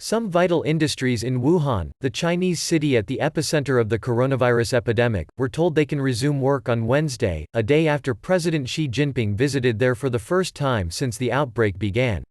Some vital industries in Wuhan, the Chinese city at the epicenter of the coronavirus epidemic, were told they can resume work on Wednesday, a day after President Xi Jinping visited there for the first time since the outbreak began.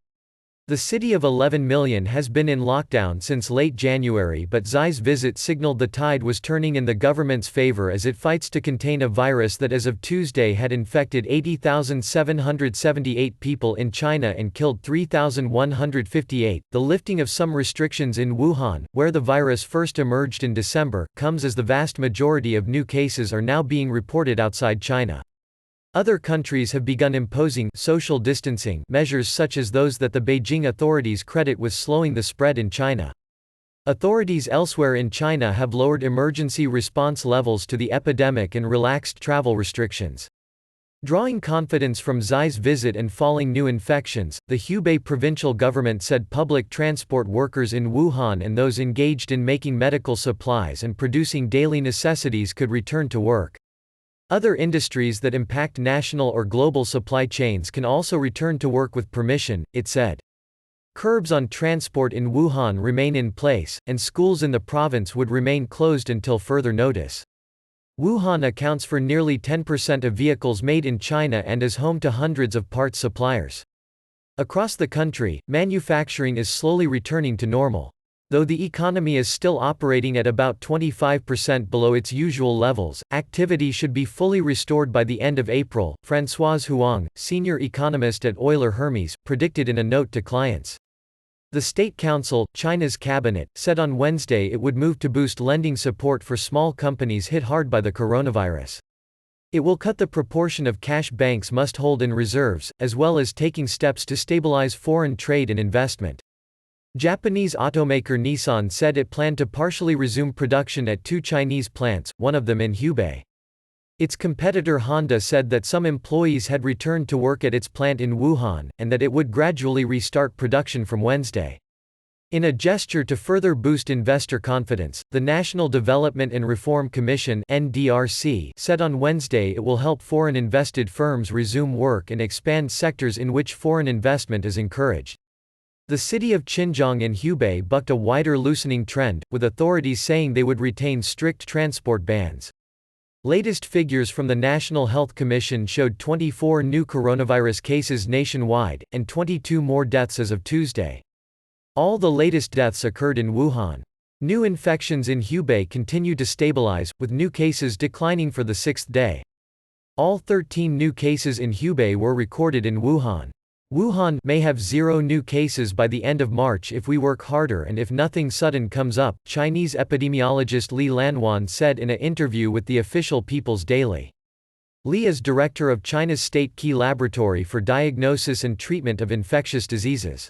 The city of 11 million has been in lockdown since late January, but Xi's visit signaled the tide was turning in the government's favor as it fights to contain a virus that as of Tuesday had infected 80,778 people in China and killed 3,158. The lifting of some restrictions in Wuhan, where the virus first emerged in December, comes as the vast majority of new cases are now being reported outside China. Other countries have begun imposing social distancing measures such as those that the Beijing authorities credit with slowing the spread in China. Authorities elsewhere in China have lowered emergency response levels to the epidemic and relaxed travel restrictions. Drawing confidence from Xi's visit and falling new infections, the Hubei provincial government said public transport workers in Wuhan and those engaged in making medical supplies and producing daily necessities could return to work. Other industries that impact national or global supply chains can also return to work with permission, it said. Curbs on transport in Wuhan remain in place, and schools in the province would remain closed until further notice. Wuhan accounts for nearly 10% of vehicles made in China and is home to hundreds of parts suppliers. Across the country, manufacturing is slowly returning to normal. Though the economy is still operating at about 25% below its usual levels, activity should be fully restored by the end of April, Françoise Huang, senior economist at Euler Hermes, predicted in a note to clients. The State Council, China's cabinet, said on Wednesday it would move to boost lending support for small companies hit hard by the coronavirus. It will cut the proportion of cash banks must hold in reserves, as well as taking steps to stabilize foreign trade and investment. Japanese automaker Nissan said it planned to partially resume production at 2 Chinese plants, one of them in Hubei. Its competitor Honda said that some employees had returned to work at its plant in Wuhan, and that it would gradually restart production from Wednesday. In a gesture to further boost investor confidence, the National Development and Reform Commission (NDRC) said on Wednesday it will help foreign-invested firms resume work and expand sectors in which foreign investment is encouraged. The city of Xinjiang in Hubei bucked a wider loosening trend, with authorities saying they would retain strict transport bans. Latest figures from the National Health Commission showed 24 new coronavirus cases nationwide, and 22 more deaths as of Tuesday. All the latest deaths occurred in Wuhan. New infections in Hubei continue to stabilize, with new cases declining for the 6th day. All 13 new cases in Hubei were recorded in Wuhan. Wuhan may have 0 new cases by the end of March if we work harder and if nothing sudden comes up, Chinese epidemiologist Li Lanwan said in an interview with the official People's Daily. Li is director of China's State Key Laboratory for Diagnosis and Treatment of Infectious Diseases.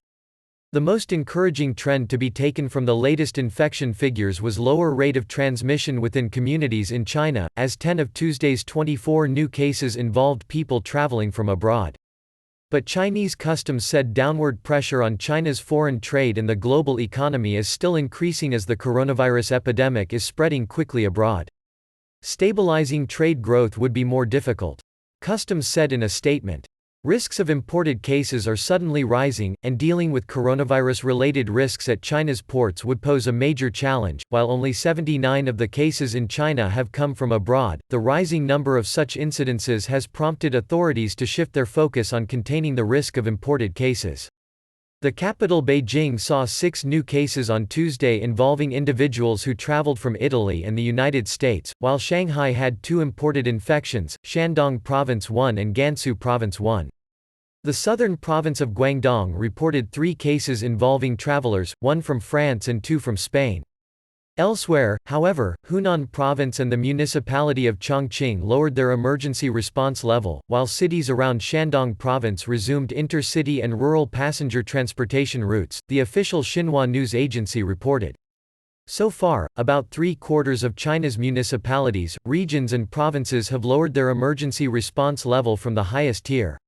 The most encouraging trend to be taken from the latest infection figures was lower rate of transmission within communities in China, as 10 of Tuesday's 24 new cases involved people traveling from abroad. But Chinese customs said downward pressure on China's foreign trade and the global economy is still increasing as the coronavirus epidemic is spreading quickly abroad. Stabilizing trade growth would be more difficult. Customs said in a statement. Risks of imported cases are suddenly rising, and dealing with coronavirus-related risks at China's ports would pose a major challenge. While only 79 of the cases in China have come from abroad, the rising number of such incidences has prompted authorities to shift their focus on containing the risk of imported cases. The capital Beijing saw 6 new cases on Tuesday involving individuals who traveled from Italy and the United States, while Shanghai had 2 imported infections, Shandong Province 1 and Gansu Province 1. The southern province of Guangdong reported 3 cases involving travelers, 1 from France and 2 from Spain. Elsewhere, however, Hunan Province and the municipality of Chongqing lowered their emergency response level, while cities around Shandong Province resumed intercity and rural passenger transportation routes, the official Xinhua news agency reported. So far, about 3/4 of China's municipalities, regions and provinces have lowered their emergency response level from the highest tier.